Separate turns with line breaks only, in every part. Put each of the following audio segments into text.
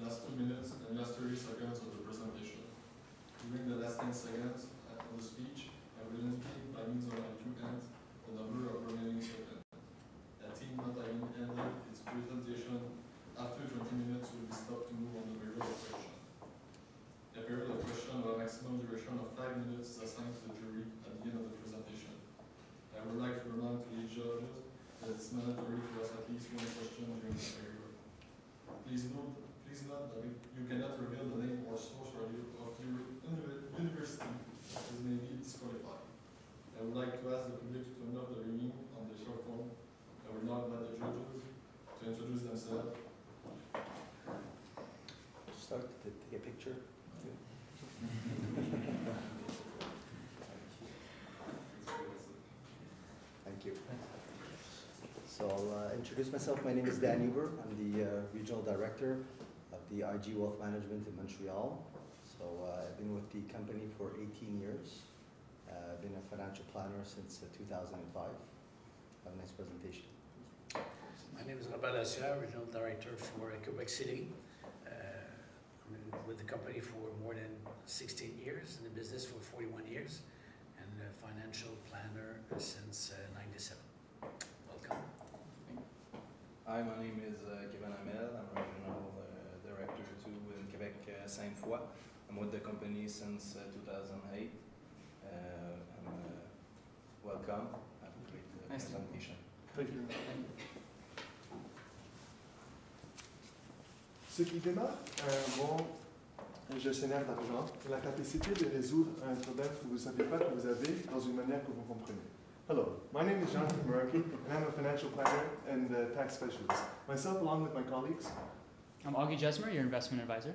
last 2 minutes and last 30 seconds of the presentation. During the last 10 seconds of the speech, I will indicate by means of my two hands the number of remaining seconds. A team not having ended its presentation after 20 minutes will be stopped to move on the period of question. A period of question of a maximum duration of 5 minutes is assigned to the jury at the end of the presentation. I would like to remind to the judges that it's mandatory to ask at least one question during the period. Please note that you cannot reveal the name or source of your university, as may be disqualified. I would like to ask the public to turn off the ringing on the short phone. I would now invite the judges to introduce themselves.
Start to take a picture. Thank you. So I'll introduce myself. My name is Dan Huber. I'm the Regional Director of the IG Wealth Management in Montreal. So I've been with the company for 18 years. I've been a financial planner since 2005. Have a nice presentation.
My name is Robert Lassière, Regional Director for Quebec City. I've been with the company for more than 16 years, in the business for 41 years, and a financial planner since '97. Welcome.
Hi, my name is Kevin Hamel. I'm Regional Director too in Quebec Sainte-Foy. I'm with the company since 2008. Welcome. Have a great presentation.
Thank you. Ce qui démarre un bon gestionnaire d'argent est la capacité de résoudre un problème que vous ne savez pas que vous avez dans une manière que vous comprenez. Hello, my name is Jonathan Maraki, and I'm a financial planner and tax specialist. Myself, along with my colleagues.
I'm Augie Jesmer, your investment advisor.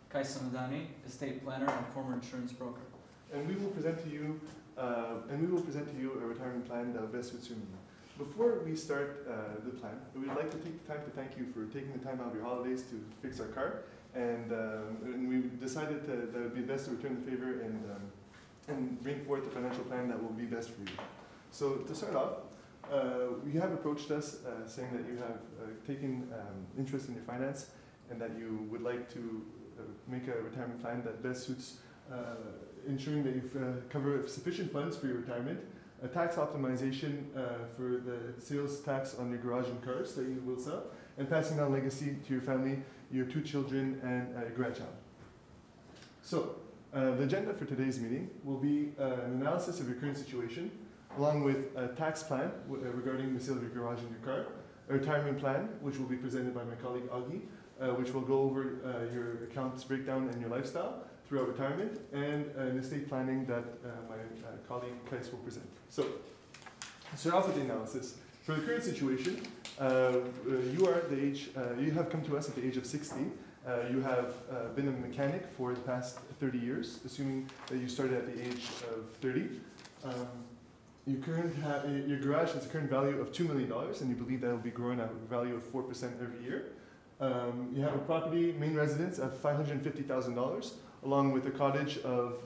Kai Samadani, estate planner and former insurance broker.
And we will present to you a retirement plan that best suits your needs. Before we start the plan, we would like to take the time to thank you for taking the time out of your holidays to fix our car, and we decided that it would be best to return the favor and bring forth the financial plan that will be best for you. So to start off, you have approached us saying that you have taken interest in your finance and that you would like to make a retirement plan that best suits ensuring that you cover sufficient funds for your retirement, a tax optimization for the sales tax on your garage and cars that you will sell, and passing on legacy to your family, your 2 children, and your grandchild. So, the agenda for today's meeting will be an analysis of your current situation, along with a tax plan regarding the sale of your garage and your car, a retirement plan, which will be presented by my colleague Augie, which will go over your accounts breakdown and your lifestyle throughout retirement, and an estate planning that my colleague Kais will present. So, start off with the analysis. For the current situation, you have come to us at the age of 60. You have been a mechanic for the past 30 years, assuming that you started at the age of 30. Your garage has a current value of $2 million, and you believe that will be growing at a value of 4% every year. You have a property, main residence, of $550,000, along with a cottage of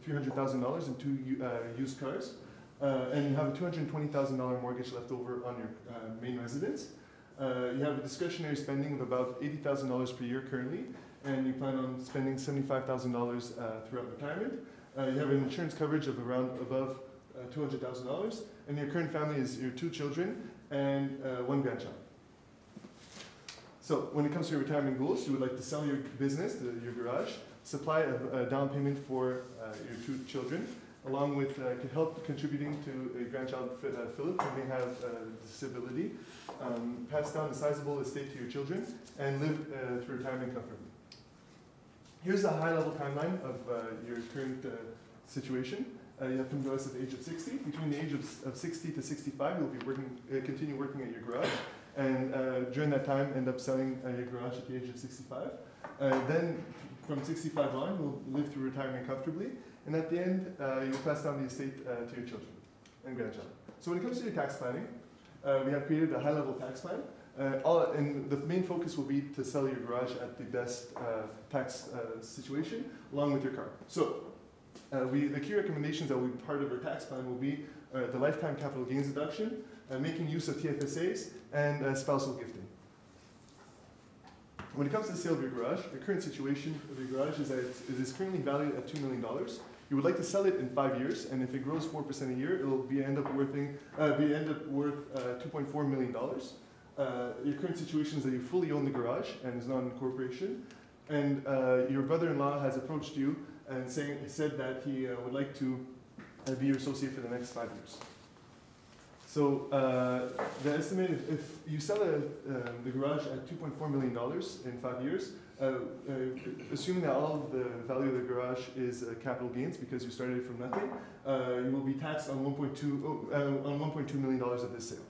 $300,000 and 2 used cars. And you have a $220,000 mortgage left over on your main residence. You have a discretionary spending of about $80,000 per year currently, and you plan on spending $75,000 throughout retirement. You have an insurance coverage of above $200,000, and your current family is your 2 children and 1 grandchild. So when it comes to your retirement goals, you would like to sell your business, your garage, supply a down payment for your 2 children, along with help contributing to your grandchild Philip, who may have disability, pass down a sizable estate to your children, and live through retirement comfortably. Here's a high-level timeline of your current situation. You have come to us at the age of 60. Between the age of 60 to 65, you'll be continue working at your garage, and during that time, end up selling your garage at the age of 65. Then, from 65 on, you'll live through retirement comfortably, and at the end, you'll pass down the estate to your children and grandchild. So when it comes to your tax planning, we have created a high-level tax plan. And the main focus will be to sell your garage at the best tax situation, along with your car. So, the key recommendations that will be part of our tax plan will be the lifetime capital gains deduction, making use of TFSAs, and spousal gifting. When it comes to the sale of your garage, the current situation of your garage is that it is currently valued at $2 million. You would like to sell it in 5 years, and if it grows 4% a year, it will end up worth $2.4 million. Your current situation is that you fully own the garage and is not in corporation, and your brother-in-law has approached you and said that he would like to be your associate for the next 5 years. So the estimate, if you sell the garage at $2.4 million in 5 years, assuming that all of the value of the garage is capital gains because you started it from nothing, you will be taxed on $1.2 million of this sale.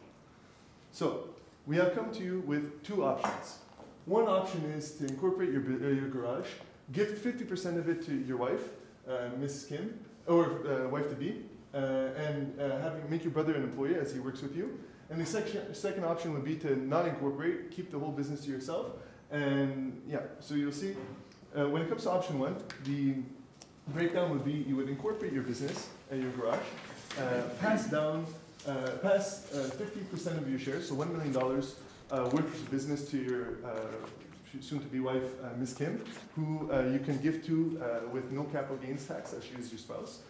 So we have come to you with two options. One option is to incorporate your garage, give 50% of it to your wife, Mrs. Kim, or wife-to-be, and make your brother an employee as he works with you. And the second option would be to not incorporate, keep the whole business to yourself. And yeah, so you'll see, when it comes to option one, the breakdown would be you would incorporate your business and your garage, pass 50% of your shares, so $1 million worth of business to your soon-to-be wife, Ms. Kim, who you can give to with no capital gains tax as she is your spouse.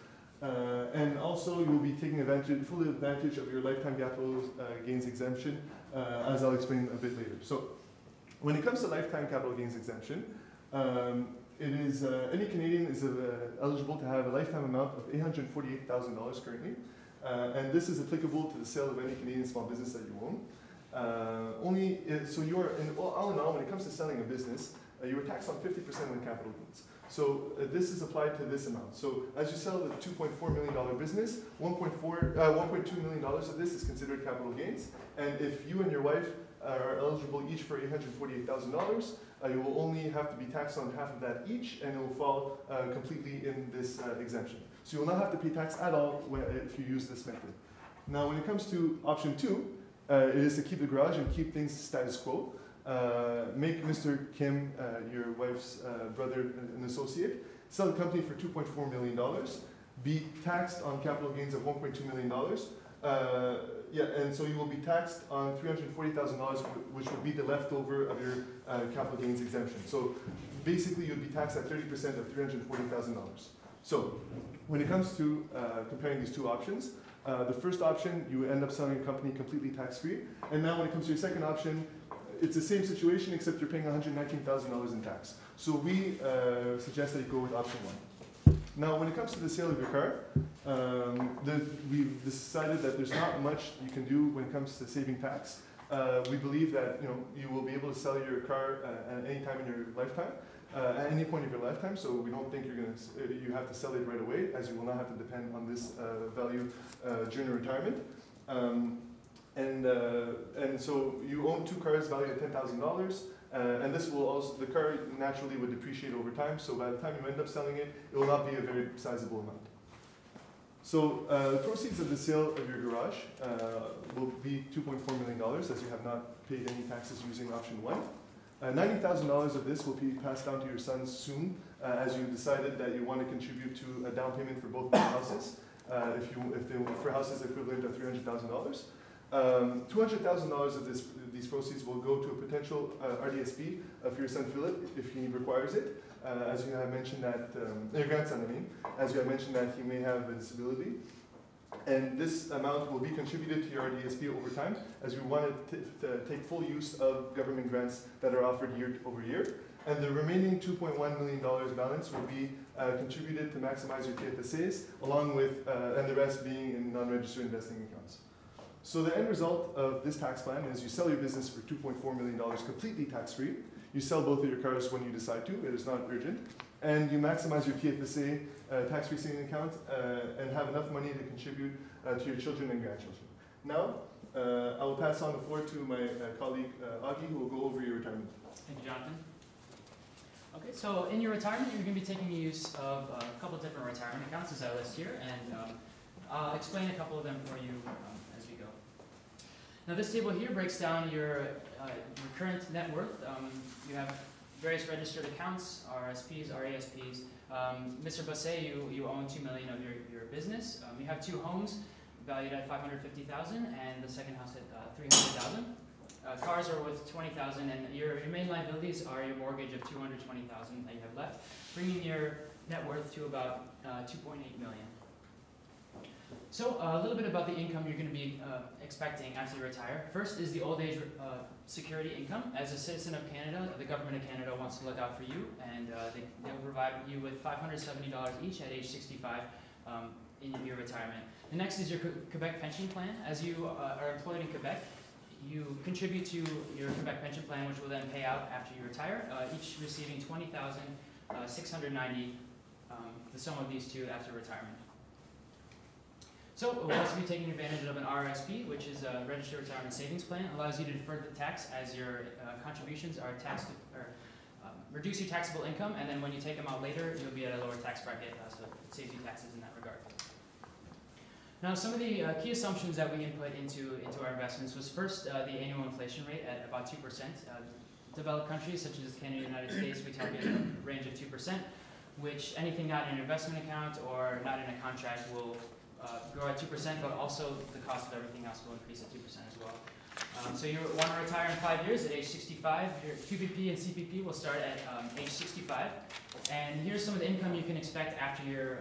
And also you will be taking full advantage of your lifetime capital gains exemption, as I'll explain a bit later. So when it comes to lifetime capital gains exemption, it is any Canadian is eligible to have a lifetime amount of $848,000 currently, and this is applicable to the sale of any Canadian small business that you own. So you are, all in all, when it comes to selling a business, you are taxed on 50% on capital gains. So this is applied to this amount. So as you sell the $2.4 million business, $1.2 million of this is considered capital gains. And if you and your wife are eligible each for $848,000, you will only have to be taxed on half of that each, and it will fall completely in this exemption. So you will not have to pay tax at all if you use this method. Now, when it comes to option two, it is to keep the garage and keep things status quo. Make Mr. Kim, your wife's brother, an associate. Sell the company for $2.4 million. Be taxed on capital gains of $1.2 million. And so you will be taxed on $340,000, which would be the leftover of your capital gains exemption. So basically, you'd be taxed at 30% of $340,000. So when it comes to comparing these two options, the first option, you end up selling a company completely tax-free. And now when it comes to your second option, it's the same situation except you're paying $119,000 in tax. So we suggest that you go with option one. Now, when it comes to the sale of your car, we've decided that there's not much you can do when it comes to saving tax. We believe that you will be able to sell your car at any time in your lifetime, at any point of your lifetime. So we don't think you have to sell it right away, as you will not have to depend on this value during retirement. And so you own two cars valued at $10,000, and this will also, the car naturally would depreciate over time, so by the time you end up selling it, it will not be a very sizable amount. So the proceeds of the sale of your garage will be $2.4 million, as you have not paid any taxes using option one. $90,000 of this will be passed down to your sons soon, as you decided that you want to contribute to a down payment for both of the houses, for houses equivalent of $300,000. $200,000 of these proceeds will go to a potential RDSP for your son Philip if he requires it, as you have mentioned that, your grandson, I mean, as you have mentioned that he may have a disability. And this amount will be contributed to your RDSP over time, as we want to take full use of government grants that are offered year over year. And the remaining $2.1 million balance will be contributed to maximize your TFSAs, along with, and the rest being in non-registered investing accounts. So the end result of this tax plan is you sell your business for $2.4 million completely tax-free. You sell both of your cars when you decide to, it is not urgent. And you maximize your TFSA tax-free saving account and have enough money to contribute to your children and grandchildren. Now, I will pass on the floor to my colleague Augie, who will go over your retirement.
Thank you, Jonathan. Okay, so in your retirement, you're going to be taking use of a couple of different retirement accounts, as I list here, and I'll explain a couple of them for you as we go. Now, this table here breaks down your current net worth. You have various registered accounts, RSPs, RASPs. Mr. Basset, you own $2 million of your business. You have two homes valued at $550,000, and the second house at $300,000. cars are worth $20,000, and your main liabilities are your mortgage of $220,000 that you have left, bringing your net worth to about $2.8 million. So a little bit about the income you're going to be expecting after you retire. First is the old age security income. As a citizen of Canada, the government of Canada wants to look out for you, and they'll provide you with $570 each at age 65 in your retirement. The next is your Quebec pension plan. As you are employed in Quebec, you contribute to your Quebec pension plan, which will then pay out after you retire, each receiving $20,690, the sum of these two after retirement. So we'll also be taking advantage of an RRSP, which is a Registered Retirement Savings Plan. It allows you to defer the tax as your contributions are taxed, or reduce your taxable income, and then when you take them out later, you'll be at a lower tax bracket, so it saves you taxes in that regard. Now, some of the key assumptions that we input into our investments was first the annual inflation rate at about 2%. Developed countries such as Canada and the United States, we target a range of 2%, which anything not in an investment account or not in a contract will grow at 2%, but also the cost of everything else will increase at 2% as well. So you want to retire in 5 years at age 65. Your QPP and CPP will start at age 65. And here's some of the income you can expect after your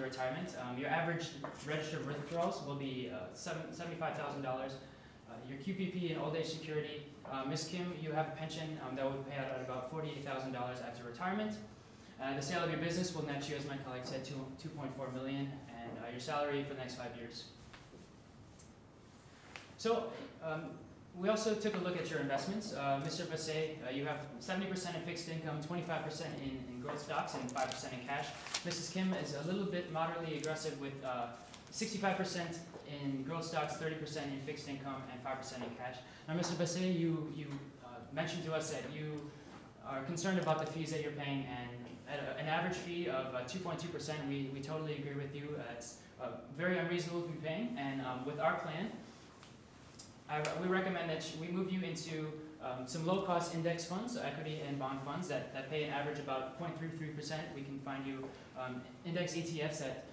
retirement. Your average registered withdrawals will be $75,000. Your QPP and old age security, Ms. Kim, you have a pension that would pay out at about $48,000 after retirement. The sale of your business will net you, as my colleague said, $2.4 million, and your salary for the next 5 years. So we also took a look at your investments. Mr. Basset, you have 70% in fixed income, 25% in growth stocks, and 5% in cash. Mrs. Kim is a little bit moderately aggressive with 65% in growth stocks, 30% in fixed income, and 5% in cash. Now, Mr. Basset, you mentioned to us that you are concerned about the fees that you're paying, and at an average fee of 2.2%, we totally agree with you. It's very unreasonable to be paying, and with our plan, we recommend that we move you into some low-cost index funds, equity and bond funds that pay an average about 0.33%. We can find you index ETFs that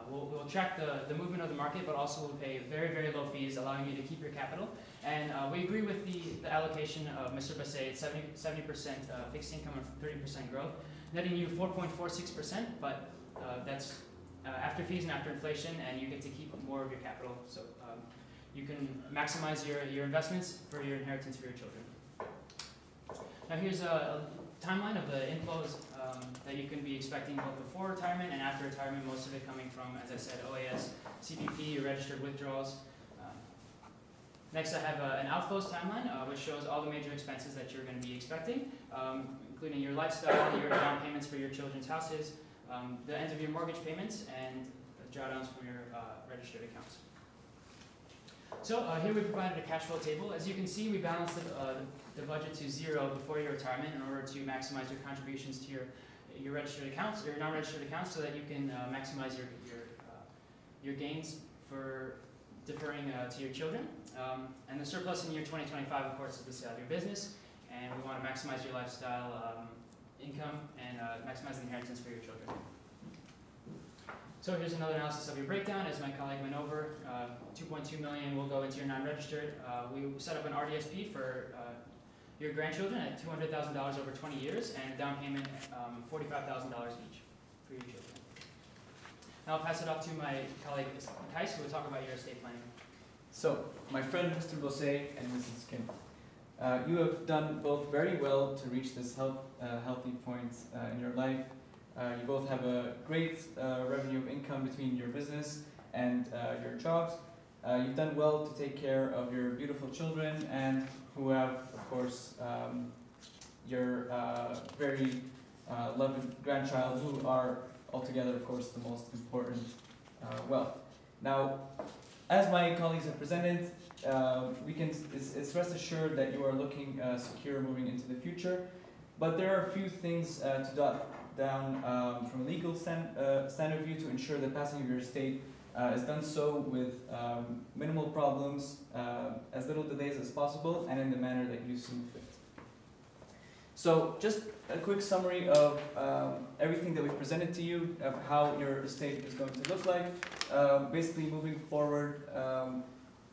will track the movement of the market, but also will pay very, very low fees, allowing you to keep your capital. And we agree with the allocation of Mr. Basset, 70% fixed income and 30% growth, netting you 4.46%, but that's after fees and after inflation, and you get to keep more of your capital. So you can maximize your investments for your inheritance for your children. Now here's a timeline of the inflows that you can be expecting both before retirement and after retirement, most of it coming from, as I said, OAS, CPP, your registered withdrawals. Next I have an outflows timeline, which shows all the major expenses that you're going to be expecting, including your lifestyle, your down payments for your children's houses, the end of your mortgage payments, and drawdowns from your registered accounts. So here we provided a cash flow table. As you can see, we balanced the budget to zero before your retirement in order to maximize your contributions to your registered accounts, or your non-registered accounts, so that you can maximize your gains for deferring to your children. And the surplus in year 2025, of course, is the sale of your business, and we want to maximize your lifestyle income and maximize the inheritance for your children. So here's another analysis of your breakdown. As my colleague went over, 2.2 million will go into your non-registered. We set up an RDSP for your grandchildren at $200,000 over 20 years, and a down payment $45,000 each for your children. Now I'll pass it off to my colleague Kais, who will talk about your estate planning.
So, my friend Mr. Bosset and Mrs. Kim, you have done both very well to reach this healthy point in your life. You both have a great revenue of income between your business and your jobs. You've done well to take care of your beautiful children, and who have, of course, your very loved grandchild, who are altogether, of course, the most important wealth. Now, as my colleagues have presented, it's rest assured that you are looking secure moving into the future, but there are a few things to jot down from a legal stand of view to ensure the passing of your estate is done so with minimal problems, as little delays as possible, and in the manner that you see fit. So just a quick summary of everything that we've presented to you, of how your estate is going to look like. Basically moving forward,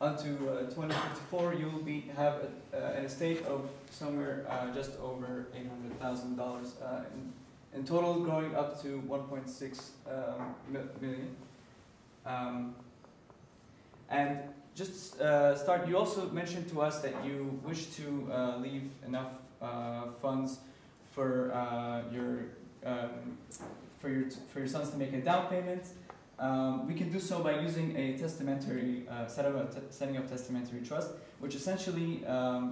unto 2054, you will have an estate of somewhere just over $800,000 in total, growing up to 1.6 million. And just start, you also mentioned to us that you wish to leave enough funds for your sons to make a down payment. We can do so by using a testamentary setting up testamentary trust, which essentially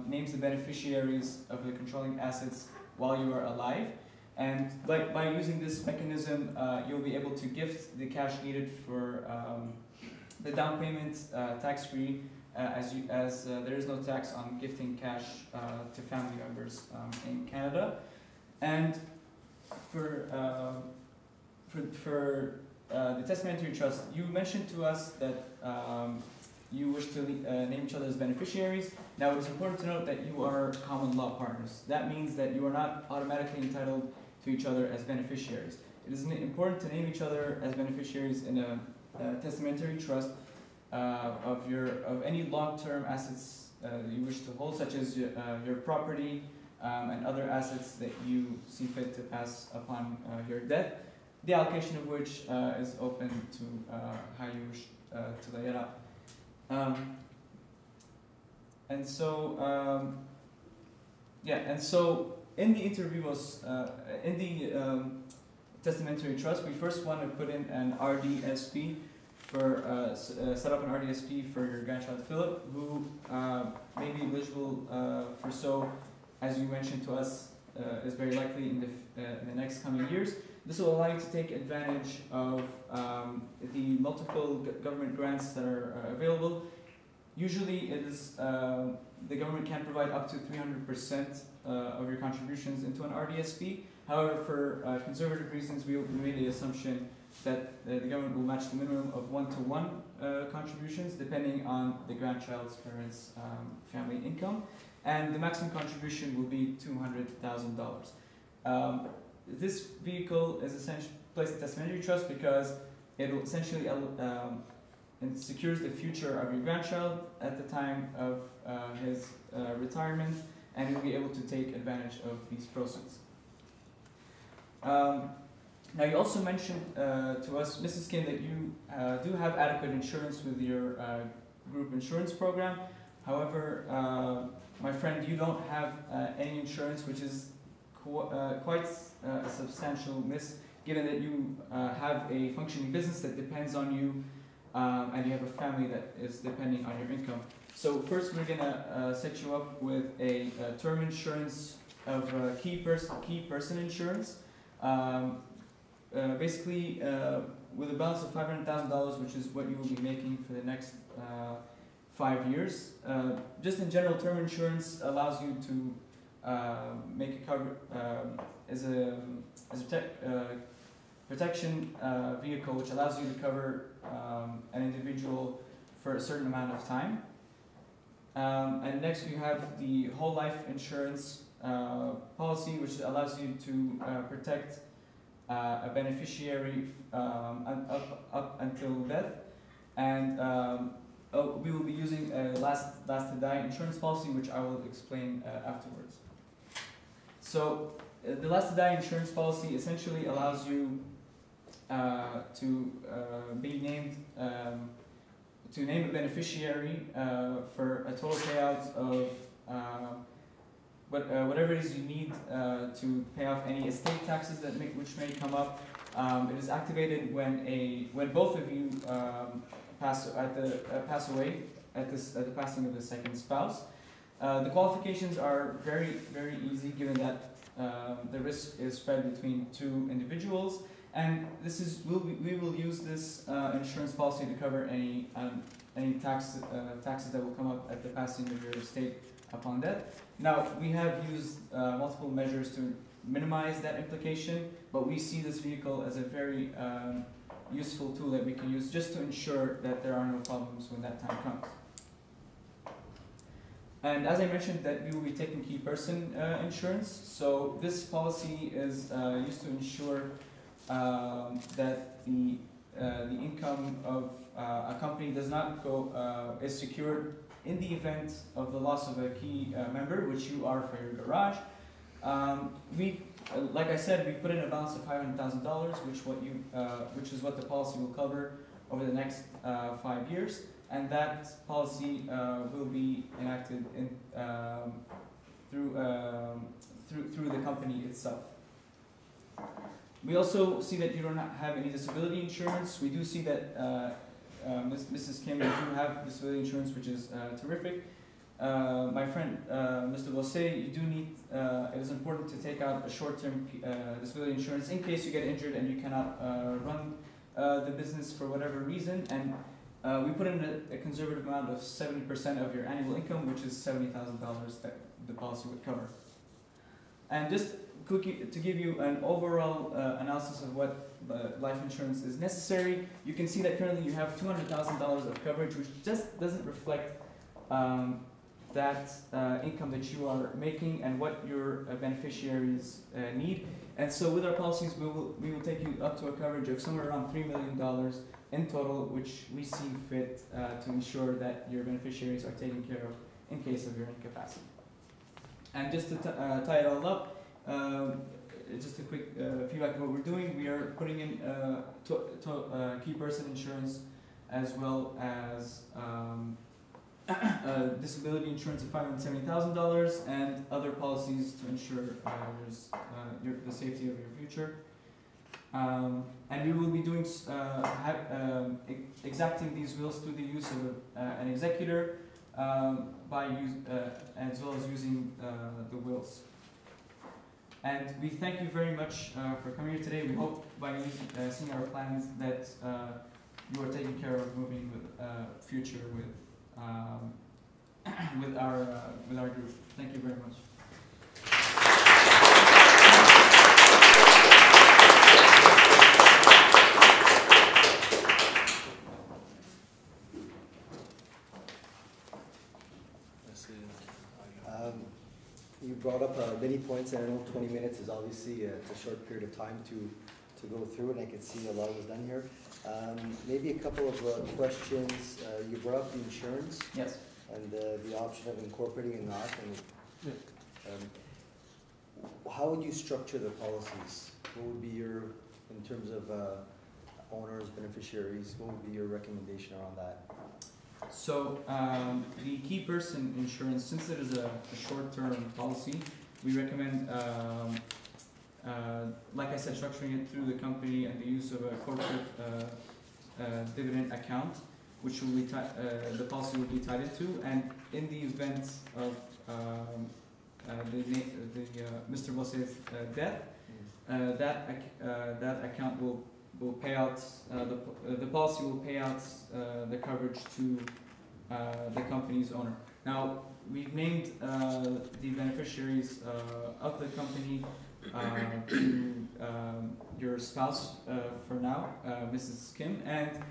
names the beneficiaries of the controlling assets while you are alive. And by using this mechanism, you'll be able to gift the cash needed for the down payment tax-free, as there is no tax on gifting cash to family members in Canada. And for the testamentary trust, you mentioned to us that you wish to name each other as beneficiaries. Now, it's important to note that you are common law partners. That means that you are not automatically entitled to each other as beneficiaries. It is important to name each other as beneficiaries in a testamentary trust of any long-term assets you wish to hold, such as your property and other assets that you see fit to pass upon your death, the allocation of which is open to how you wish to lay it out. And so in the interview in the testamentary trust, we first want to put in an RDSP for set up an RDSP for your grandchild Philip, who may be eligible for so, as you mentioned to us, is very likely in the next coming years. This will allow you to take advantage of the multiple government grants that are available. Usually, it is the government can provide up to 300% of your contributions into an RDSP. However, for conservative reasons, we made the assumption that the government will match the minimum of 1-to-1 contributions, depending on the grandchild's parents' family income, and the maximum contribution will be $200,000. This vehicle is essentially placed in testamentary trust because it will essentially it secures the future of your grandchild at the time of his retirement, and you'll be able to take advantage of these proceeds. Now, you also mentioned to us, Mrs. Kim, that you do have adequate insurance with your group insurance program. However, my friend, you don't have any insurance, which is quite a substantial miss, given that you have a functioning business that depends on you, and you have a family that is depending on your income. So first, we're gonna set you up with a term insurance of key person insurance. Basically, with a balance of $500,000, which is what you will be making for the next 5 years. Just in general, term insurance allows you to make a cover as a protection vehicle, which allows you to cover an individual for a certain amount of time. And next, we have the whole life insurance policy, which allows you to protect a beneficiary up until death. And we will be using a last to die insurance policy, which I will explain afterwards. So the last to die insurance policy essentially allows you to be named to name a beneficiary for a total payout of whatever it is you need to pay off any estate taxes which may come up. It is activated when both of you pass away at the passing of the second spouse. The qualifications are very easy, given that the risk is spread between two individuals, and we will use this insurance policy to cover any taxes that will come up at the passing of your estate upon death. Now, we have used multiple measures to minimize that implication, but we see this vehicle as a very useful tool that we can use just to ensure that there are no problems when that time comes. And as I mentioned, that we will be taking key person insurance. So this policy is used to ensure that the income of a company does not go is secured in the event of the loss of a key member, which you are for your garage. Like I said, we put in a balance of $500,000, which is what the policy will cover over the next 5 years, and that policy will be enacted through the company itself. We also see that you don't have any disability insurance. We do see that Mrs. Kim, you do have disability insurance, which is terrific. My friend, Mr. Bosse, you do need, it is important to take out a short-term disability insurance in case you get injured and you cannot run the business for whatever reason. And we put in a conservative amount of 70% of your annual income, which is $70,000 that the policy would cover. And just quickly to give you an overall analysis of what life insurance is necessary, you can see that currently you have $200,000 of coverage, which just doesn't reflect that income that you are making and what your beneficiaries need. And so with our policies, we will take you up to a coverage of somewhere around $3 million in total, which we see fit to ensure that your beneficiaries are taken care of in case of your incapacity. And just to tie it all up, just a quick feedback of what we're doing. We are putting in key person insurance as well as disability insurance of $570,000 and other policies to ensure the safety of your future. And we will be doing exacting these wills through the use of an executor as well as using the wills. And we thank you very much for coming here today. We hope by seeing our plans that you are taken care of moving with future with our group. Thank you very much.
You brought up many points, and I know 20 minutes is obviously it's a short period of time to go through, and I can see a lot was done here. Maybe a couple of questions. You brought up the insurance.
Yes.
And the option of incorporating and not. And, how would you structure the policies? What would be your, in terms of owners, beneficiaries, what would be your recommendation around that?
So the key person insurance, since it is a short-term policy, we recommend, like I said, structuring it through the company and the use of a corporate dividend account, which will be the policy will be tied into. And in the event of Mr. Bosse's death, that account will pay out, the policy will pay out the coverage to the company's owner. Now, we've named the beneficiaries of the company to your spouse for now, Mrs. Kim, and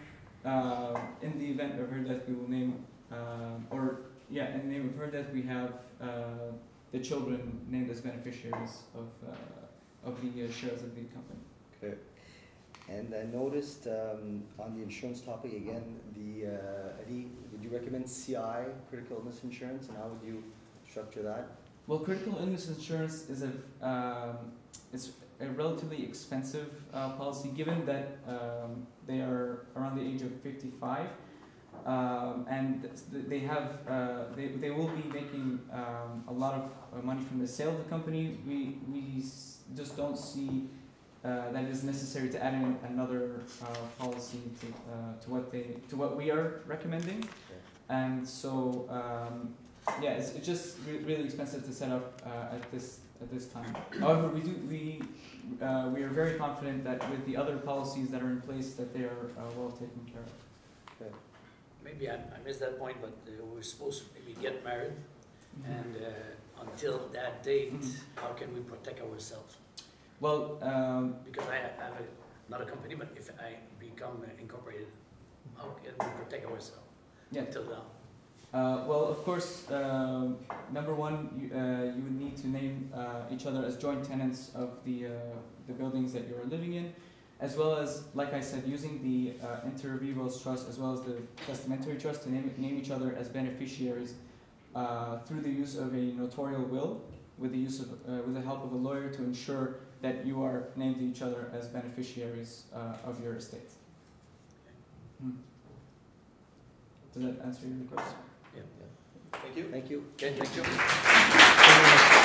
in the event of her death, we will name, in the name of her death, we have the children named as beneficiaries of the shares of the company.
Okay. And I noticed on the insurance topic again, Eddie, would you recommend CI, critical illness insurance, and how would you structure that?
Well, critical illness insurance is it's a relatively expensive policy, given that they are around the age of 55, and they will be making a lot of money from the sale of the company. We just don't see that it is necessary to add in another policy to what we are recommending.
Okay.
And so it's just really expensive to set up at this time. However, we are very confident that with the other policies that are in place, that they are well taken care of.
Okay.
Maybe I missed that point, but we're supposed to maybe get married, and until that date, how can we protect ourselves?
Well,
because I have not a company, but if I become incorporated, how can we protect ourselves until now?
Well, of course, number one, you would need to name each other as joint tenants of the buildings that you are living in, as well as, like I said, using the inter vivos trust as well as the testamentary trust to name each other as beneficiaries through the use of a notarial will, with the help of a lawyer to ensure that you are named to each other as beneficiaries of your estate. Does that answer your question?
Yeah.
Thank you.
Thank you.
Okay, thank you.